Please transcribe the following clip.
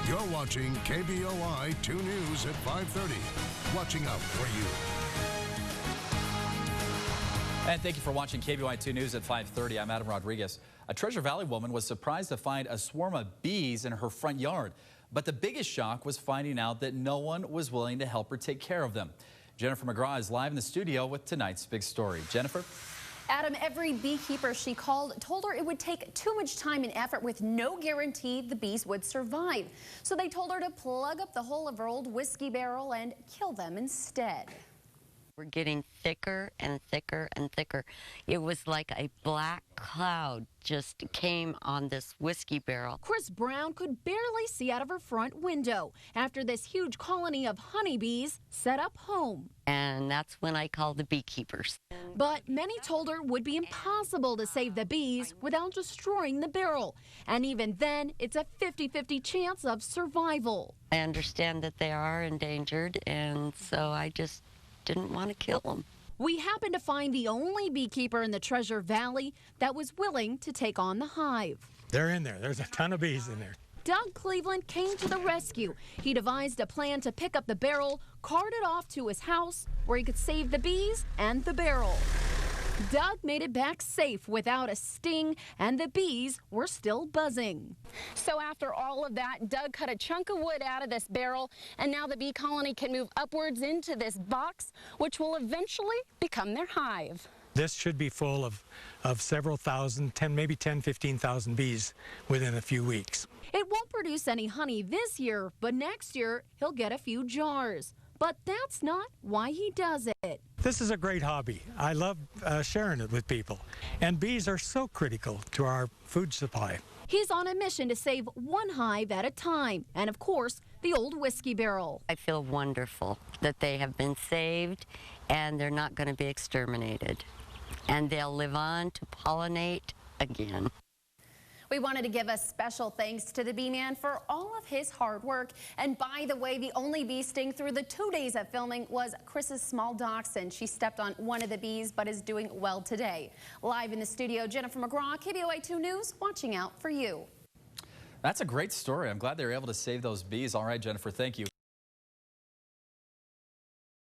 You're watching KBOI 2 News at 5:30. Watching out for you. And thank you for watching KBOI 2 News at 5:30. I'm Adam Rodriguez. A Treasure Valley woman was surprised to find a swarm of bees in her front yard. But the biggest shock was finding out that no one was willing to help her take care of them. Jennifer McGraw is live in the studio with tonight's big story. Jennifer? Adam, every beekeeper she called told her it would take too much time and effort with no guarantee the bees would survive. So they told her to plug up the hole of her old whiskey barrel and kill them instead. We're getting thicker and thicker and thicker. It was like a black cloud just came on this whiskey barrel. Chris Brown could barely see out of her front window after this huge colony of honeybees set up home. And that's when I called the beekeepers. But many told her it would be impossible to save the bees without destroying the barrel. And even then, it's a 50-50 chance of survival. I understand that they are endangered, and so I just didn't want to kill them. We happened to find the only beekeeper in the Treasure Valley that was willing to take on the hive. They're in there. There's a ton of bees in there. Doug Cleveland came to the rescue. He devised a plan to pick up the barrel, cart it off to his house where he could save the bees and the barrel. Doug made it back safe without a sting, and the bees were still buzzing. So after all of that, Doug cut a chunk of wood out of this barrel, and now the bee colony can move upwards into this box, which will eventually become their hive. This should be full of several thousand, maybe 10, 15,000 bees within a few weeks. It won't produce any honey this year, but next year he'll get a few jars. But that's not why he does it. This is a great hobby. I love sharing it with people. And bees are so critical to our food supply. He's on a mission to save one hive at a time. And of course, the old whiskey barrel. I feel wonderful that they have been saved and they're not going to be exterminated. And they'll live on to pollinate again. We wanted to give a special thanks to the bee man for all of his hard work. And by the way, the only bee sting through the 2 days of filming was Chris's small dachshund. She stepped on one of the bees, but is doing well today. Live in the studio, Jennifer McGraw, KBOI 2 News, watching out for you. That's a great story. I'm glad they were able to save those bees. All right, Jennifer, thank you.